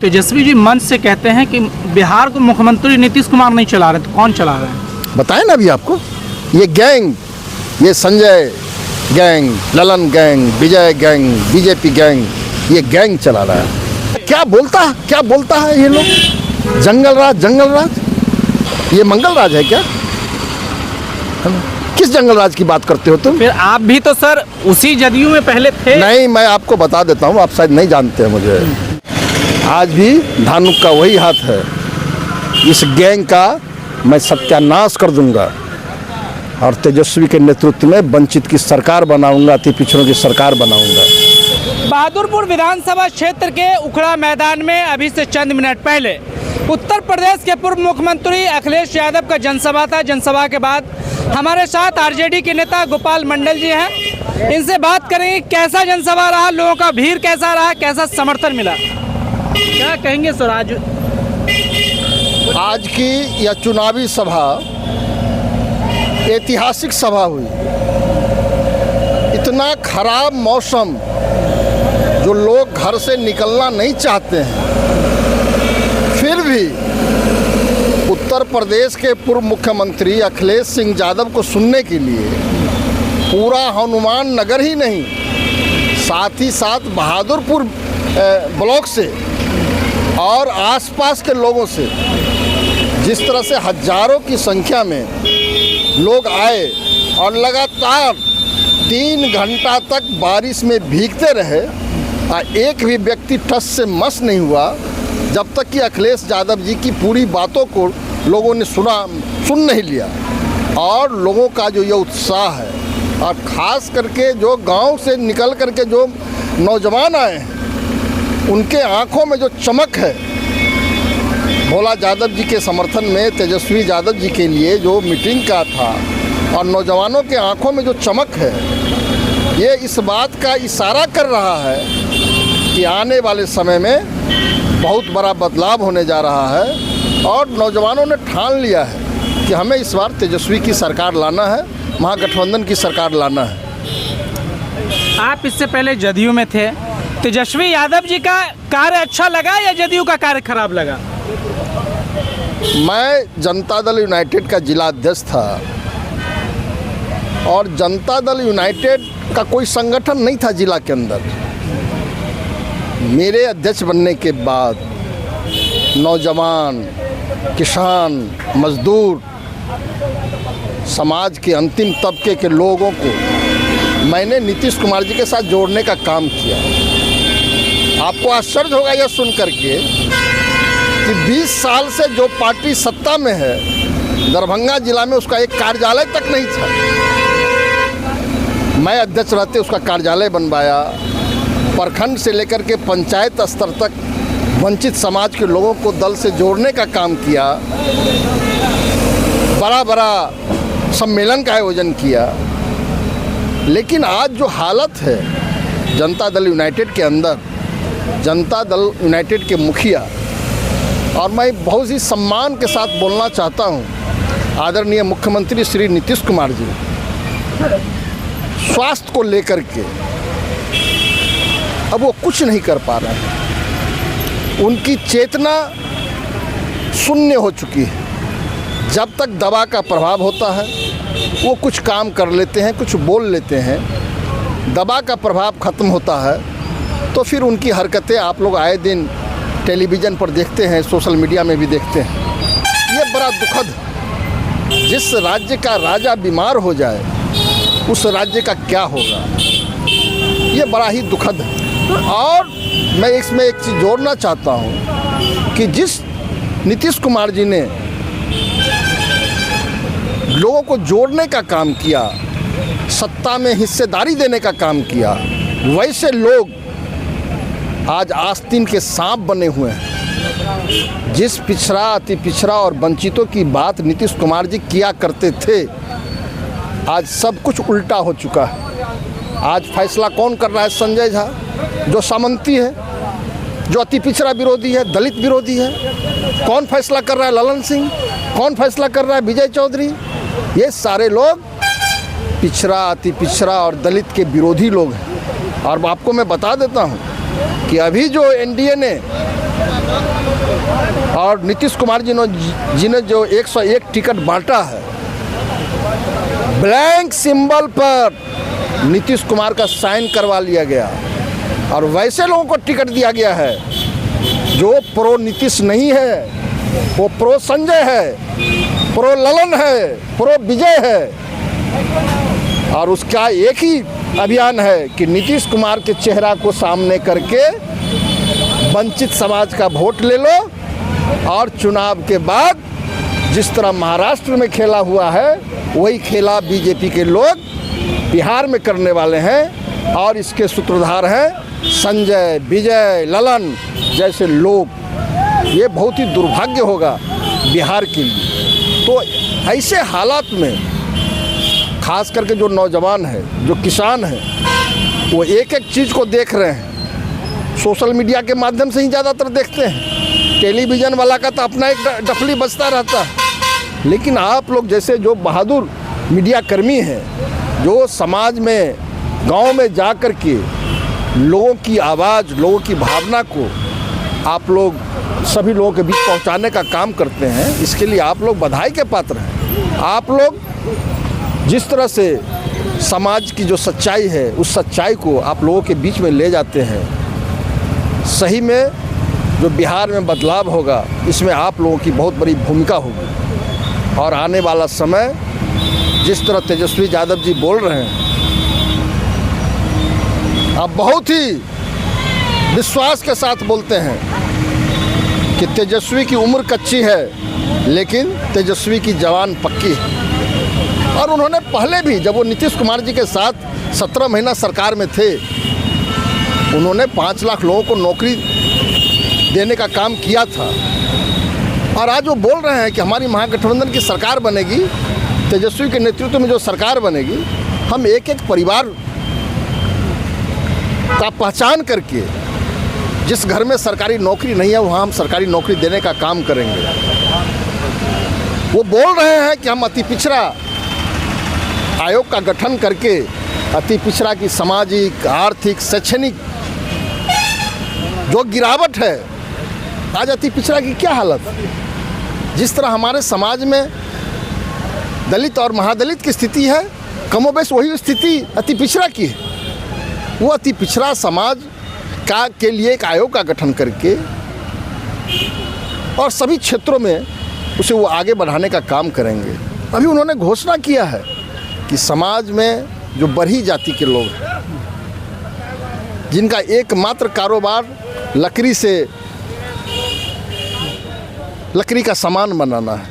तेजस्वी जी मंच से कहते हैं कि बिहार को मुख्यमंत्री नीतीश कुमार नहीं चला रहे, तो कौन चला रहे हैं? बताए ना अभी आपको, ये गैंग, ये संजय गैंग, ललन गैंग, विजय गैंग, बीजेपी गैंग, ये गैंग चला रहा है। क्या बोलता है ये लोग? जंगल राज, ये मंगल राज है क्या? किस जंगल राज की बात करते हो तुम? फिर आप भी तो सर उसी जदयू में पहले थे। नहीं, मैं आपको बता देता हूँ, आप शायद नहीं जानते हैं मुझे। आज भी धानुक का वही हाथ है। इस गैंग का मैं सत्यानाश कर दूंगा और तेजस्वी के नेतृत्व में वंचित की सरकार बनाऊंगा, अति पिछड़ों की सरकार बनाऊंगा। बहादुरपुर विधानसभा क्षेत्र के उखड़ा मैदान में अभी से चंद मिनट पहले उत्तर प्रदेश के पूर्व मुख्यमंत्री अखिलेश यादव का जनसभा था। जनसभा के बाद हमारे साथ आरजेडी के नेता गोपाल मंडल जी हैं। इनसे बात करेंगे कैसा जनसभा रहा, लोगों का भीड़ कैसा रहा, कैसा समर्थन मिला, क्या कहेंगे सर? आज की यह चुनावी सभा ऐतिहासिक सभा हुई। इतना खराब मौसम, जो लोग घर से निकलना नहीं चाहते हैं, फिर भी उत्तर प्रदेश के पूर्व मुख्यमंत्री अखिलेश सिंह यादव को सुनने के लिए पूरा हनुमान नगर ही नहीं, साथ ही साथ बहादुरपुर ब्लॉक से और आसपास के लोगों से जिस तरह से हजारों की संख्या में लोग आए और लगातार 3 घंटा तक बारिश में भीगते रहे, एक भी व्यक्ति ठस से मस नहीं हुआ जब तक कि अखिलेश यादव जी की पूरी बातों को लोगों ने सुन नहीं लिया। और लोगों का जो ये उत्साह है, और ख़ास करके जो गांव से निकल करके जो नौजवान आए हैं, उनके आंखों में जो चमक है, भोला यादव जी के समर्थन में तेजस्वी यादव जी के लिए जो मीटिंग का था, और नौजवानों के आंखों में जो चमक है, ये इस बात का इशारा कर रहा है कि आने वाले समय में बहुत बड़ा बदलाव होने जा रहा है। और नौजवानों ने ठान लिया है कि हमें इस बार तेजस्वी की सरकार लाना है, महागठबंधन की सरकार लाना है। आप इससे पहले जदयू में थे, तेजस्वी यादव जी का कार्य अच्छा लगा या जदयू का कार्य खराब लगा? मैं जनता दल यूनाइटेड का जिला अध्यक्ष था, और जनता दल यूनाइटेड का कोई संगठन नहीं था जिला के अंदर। मेरे अध्यक्ष बनने के बाद नौजवान, किसान, मजदूर, समाज के अंतिम तबके के लोगों को मैंने नीतीश कुमार जी के साथ जोड़ने का काम किया। आपको आश्चर्य होगा यह सुन करके कि 20 साल से जो पार्टी सत्ता में है, दरभंगा जिला में उसका एक कार्यालय तक नहीं था। मैं अध्यक्ष रहते उसका कार्यालय बनवाया, प्रखंड से लेकर के पंचायत स्तर तक वंचित समाज के लोगों को दल से जोड़ने का काम किया, बड़ा सम्मेलन का आयोजन किया। लेकिन आज जो हालत है जनता दल यूनाइटेड के अंदर, जनता दल यूनाइटेड के मुखिया, और मैं बहुत ही सम्मान के साथ बोलना चाहता हूं, आदरणीय मुख्यमंत्री श्री नीतीश कुमार जी, स्वास्थ्य को लेकर के अब वो कुछ नहीं कर पा रहे हैं। उनकी चेतना शून्य हो चुकी है। जब तक दवा का प्रभाव होता है वो कुछ काम कर लेते हैं, कुछ बोल लेते हैं, दवा का प्रभाव ख़त्म होता है तो फिर उनकी हरकतें आप लोग आए दिन टेलीविज़न पर देखते हैं, सोशल मीडिया में भी देखते हैं। ये बड़ा दुखद है। जिस राज्य का राजा बीमार हो जाए उस राज्य का क्या होगा, ये बड़ा ही दुखद है। और मैं इसमें एक चीज़ जोड़ना चाहता हूँ कि जिस नीतीश कुमार जी ने लोगों को जोड़ने का काम किया, सत्ता में हिस्सेदारी देने का काम किया, वैसे लोग आज आस्तीन के सांप बने हुए हैं। जिस पिछड़ा, अति पिछड़ा और वंचितों की बात नीतीश कुमार जी किया करते थे, आज सब कुछ उल्टा हो चुका है। आज फैसला कौन कर रहा है? संजय झा, जो सामंती है, जो अति पिछड़ा विरोधी है, दलित विरोधी है। कौन फैसला कर रहा है? ललन सिंह। कौन फैसला कर रहा है? विजय चौधरी। ये सारे लोग पिछड़ा, अति पिछड़ा और दलित के विरोधी लोग हैं। और आपको मैं बता देता हूँ कि अभी जो एनडीए ने और नीतीश कुमार जी ने जो 101 टिकट बांटा है, ब्लैंक सिंबल पर नीतीश कुमार का साइन करवा लिया गया और वैसे लोगों को टिकट दिया गया है जो प्रो नीतीश नहीं है, वो प्रो संजय है, प्रो ललन है, प्रो विजय है। और उसका एक ही अभियान है कि नीतीश कुमार के चेहरा को सामने करके वंचित समाज का वोट ले लो और चुनाव के बाद जिस तरह महाराष्ट्र में खेला हुआ है वही खेला बीजेपी के लोग बिहार में करने वाले हैं। और इसके सूत्रधार हैं संजय, विजय, ललन जैसे लोग। ये बहुत ही दुर्भाग्य होगा बिहार के लिए। तो ऐसे हालात में खास करके जो नौजवान है, जो किसान है, वो एक एक चीज़ को देख रहे हैं। सोशल मीडिया के माध्यम से ही ज़्यादातर देखते हैं। टेलीविज़न वाला का तो अपना एक डफली बजता रहता है। लेकिन आप लोग जैसे जो बहादुर मीडिया कर्मी हैं, जो समाज में, गांव में जा कर के लोगों की आवाज़, लोगों की भावना को आप लोग सभी लोगों के बीच पहुंचाने का काम करते हैं, इसके लिए आप लोग बधाई के पात्र हैं। आप लोग जिस तरह से समाज की जो सच्चाई है, उस सच्चाई को आप लोगों के बीच में ले जाते हैं। सही में जो बिहार में बदलाव होगा, इसमें आप लोगों की बहुत बड़ी भूमिका होगी। और आने वाला समय जिस तरह तेजस्वी यादव जी बोल रहे हैं, आप बहुत ही विश्वास के साथ बोलते हैं कि तेजस्वी की उम्र कच्ची है लेकिन तेजस्वी की जवान पक्की है। और उन्होंने पहले भी जब वो नीतीश कुमार जी के साथ 17 महीना सरकार में थे, उन्होंने 5 लाख लोगों को नौकरी देने का काम किया था। और आज वो बोल रहे हैं कि हमारी महागठबंधन की सरकार बनेगी, तेजस्वी के नेतृत्व में जो सरकार बनेगी, हम एक एक परिवार का पहचान करके जिस घर में सरकारी नौकरी नहीं है वहाँ हम सरकारी नौकरी देने का काम करेंगे। वो बोल रहे हैं कि हम अति पिछड़ा आयोग का गठन करके अति पिछड़ा की सामाजिक, आर्थिक, शैक्षणिक जो गिरावट है, आज अति पिछड़ा की क्या हालत है। जिस तरह हमारे समाज में दलित और महादलित की स्थिति है, कमोबेश वही स्थिति अति पिछड़ा की है। वो अति पिछड़ा समाज का के लिए एक आयोग का गठन करके और सभी क्षेत्रों में उसे वो आगे बढ़ाने का काम करेंगे। अभी उन्होंने घोषणा किया है कि समाज में जो बड़ी जाति के लोग हैं, जिनका एकमात्र कारोबार लकड़ी का सामान बनाना है,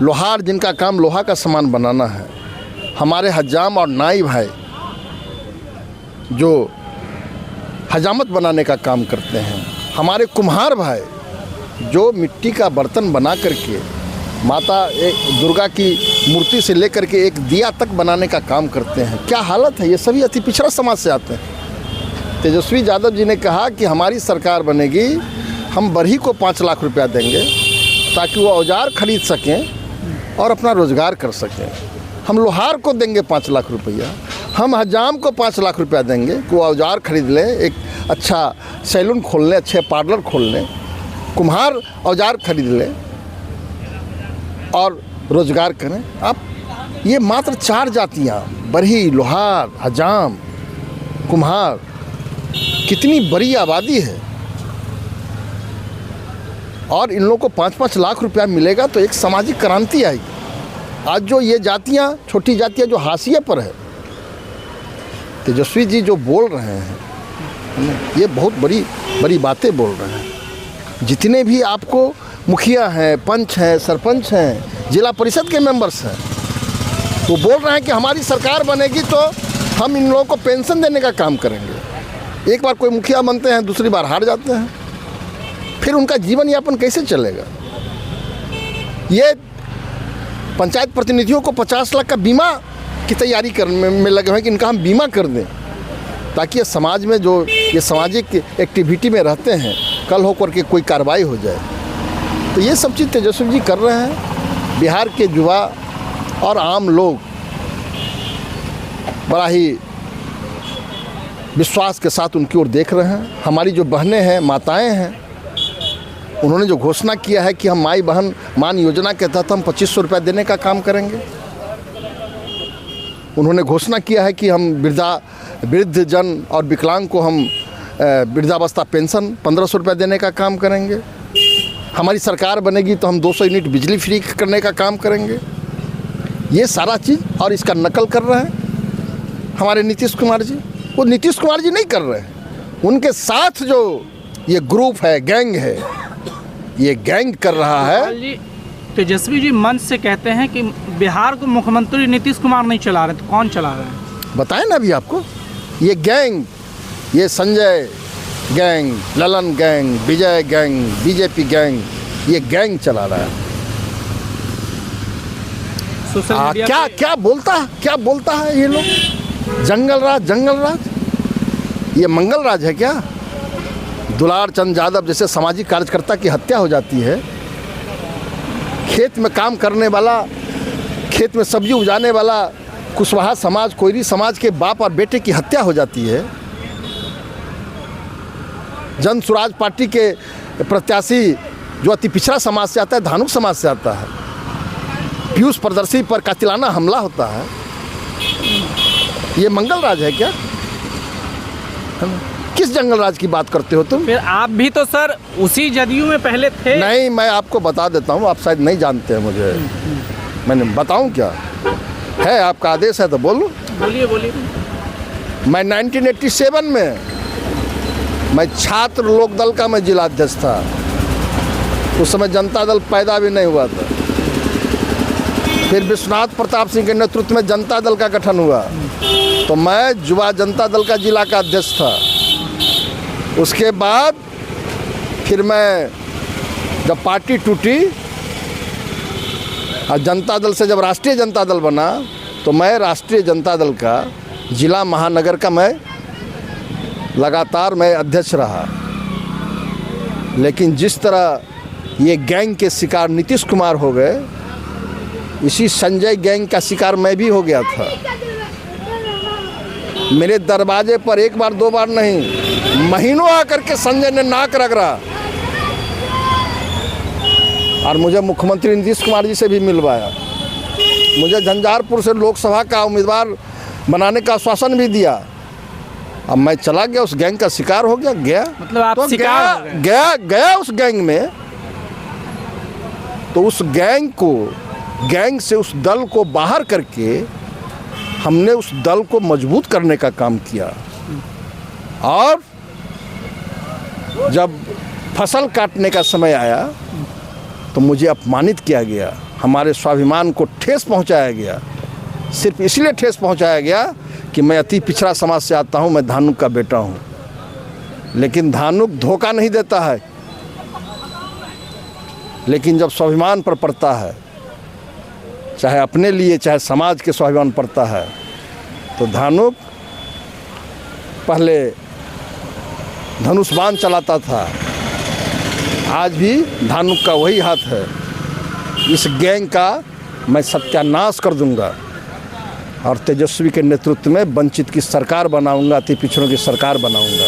लोहार जिनका काम लोहा का सामान बनाना है, हमारे हजाम और नाई भाई जो हजामत बनाने का काम करते हैं, हमारे कुम्हार भाई जो मिट्टी का बर्तन बना करके माता दुर्गा की मूर्ति से लेकर के एक दिया तक बनाने का काम करते हैं। क्या हालत है, ये सभी अति पिछड़ा समाज से आते हैं। तेजस्वी यादव जी ने कहा कि हमारी सरकार बनेगी, हम बरही को 5 लाख रुपया देंगे ताकि वो औजार खरीद सकें और अपना रोज़गार कर सकें। हम लोहार को देंगे 5 लाख रुपया, हम हजाम को 5 लाख रुपया देंगे कि वो औजार खरीद लें, एक अच्छा सैलून खोल लें, अच्छे पार्लर खोल लें, कुम्हार औजार खरीद लें और रोज़गार करें। अब ये मात्र 4 जातियाँ, बरही, लोहार, हजाम, कुम्हार, कितनी बड़ी आबादी है। और इन लोगों को 5-5 लाख रुपया मिलेगा तो एक सामाजिक क्रांति आएगी। आज जो ये जातियाँ, छोटी जातियाँ जो हाशिए पर है, तेजस्वी जी जो बोल रहे हैं, ये बहुत बड़ी बातें बोल रहे हैं। जितने भी आपको मुखिया हैं, पंच हैं, सरपंच हैं, जिला परिषद के मेंबर्स हैं, वो बोल रहे हैं कि हमारी सरकार बनेगी तो हम इन लोगों को पेंशन देने का काम करेंगे। एक बार कोई मुखिया बनते हैं, दूसरी बार हार जाते हैं, फिर उनका जीवन यापन कैसे चलेगा। ये पंचायत प्रतिनिधियों को 50 लाख का बीमा की तैयारी करने में लगे हैं कि इनका हम बीमा कर दें ताकि ये समाज में जो ये सामाजिक एक्टिविटी में रहते हैं, कल होकर के कोई कार्रवाई हो जाए। तो ये सब चीज़ तेजस्वी जी कर रहे हैं। बिहार के युवा और आम लोग बड़ा ही विश्वास के साथ उनकी ओर देख रहे हैं। हमारी जो बहनें हैं, माताएं हैं, उन्होंने जो घोषणा किया है कि हम माई बहन मान योजना के तहत हम 2500 रुपये देने का काम करेंगे। उन्होंने घोषणा किया है कि हम वृद्ध जन और विकलांग को हम वृद्धावस्था पेंशन 1500 रुपये देने का काम करेंगे। हमारी सरकार बनेगी तो हम 200 यूनिट बिजली फ्री करने का काम करेंगे। ये सारा चीज़ और इसका नकल कर रहे हैं हमारे नीतीश कुमार जी। वो नीतीश कुमार जी नहीं कर रहे हैं, उनके साथ जो ये ग्रुप है, गैंग है, ये गैंग कर रहा है। तेजस्वी जी मंच से कहते हैं कि बिहार को मुख्यमंत्री नीतीश कुमार नहीं चला रहे, तो कौन चला रहा है? बताएं ना अभी आपको। ये गैंग, ये संजय गैंग, ललन गैंग, विजय गैंग, बीजेपी गैंग, ये गैंग चला रहा है। क्या बोलता है ये लोग? जंगल राज, ये मंगल राज है क्या? दुलार चंद यादव जैसे सामाजिक कार्यकर्ता की हत्या हो जाती है, खेत में काम करने वाला, खेत में सब्जी उगाने वाला कुशवाहा समाज, कोयरी समाज के बाप और बेटे की हत्या हो जाती है, जन स्वराज पार्टी के प्रत्याशी जो अति पिछड़ा समाज से आता है, धानुक समाज से आता है, पीयूष प्रदर्शी पर कातिलाना हमला होता है, ये मंगल राज है क्या? किस जंगल राज की बात करते हो तुम? फिर आप भी तो सर उसी जदयू में पहले थे। नहीं, मैं आपको बता देता हूँ, आप शायद नहीं जानते हैं मुझे। मैंने बताऊँ क्या है? आपका आदेश है तो बोलो। बोलिए। मैं 1987 में मैं छात्र लोक दल का मैं जिलाध्यक्ष था। उस समय जनता दल पैदा भी नहीं हुआ था। फिर विश्वनाथ प्रताप सिंह के नेतृत्व में जनता दल का गठन हुआ, तो मैं युवा जनता दल का जिला का अध्यक्ष था। उसके बाद फिर मैं जब पार्टी टूटी और जनता दल से जब राष्ट्रीय जनता दल बना, तो मैं राष्ट्रीय जनता दल का जिला महानगर का मैं लगातार मैं अध्यक्ष रहा। लेकिन जिस तरह ये गैंग के शिकार नीतीश कुमार हो गए, इसी संजय गैंग का शिकार मैं भी हो गया था। मेरे दरवाजे पर एक बार दो बार नहीं, महीनों आकर के संजय ने नाक रगड़ा और मुझे मुख्यमंत्री नीतीश कुमार जी से भी मिलवाया। मुझे झंझारपुर से लोकसभा का उम्मीदवार बनाने का आश्वासन भी दिया। अब मैं चला गया, उस गैंग का शिकार हो गया। मतलब आप तो शिकार गया उस गैंग में। तो उस गैंग से उस दल को बाहर करके हमने उस दल को मजबूत करने का काम किया। और जब फसल काटने का समय आया तो मुझे अपमानित किया गया, हमारे स्वाभिमान को ठेस पहुंचाया गया। सिर्फ इसलिए ठेस पहुंचाया गया कि मैं अति पिछड़ा समाज से आता हूं, मैं धानुक का बेटा हूं। लेकिन धानुक धोखा नहीं देता है, लेकिन जब स्वाभिमान पर पड़ता है, चाहे अपने लिए चाहे समाज के स्वाभिमान पड़ता है, तो धानुक पहले धनुष बाण चलाता था, आज भी धानुक का वही हाथ है। इस गैंग का मैं सत्यानाश कर दूंगा और तेजस्वी के नेतृत्व में वंचित की सरकार बनाऊंगा, अति पिछड़ों की सरकार बनाऊंगा।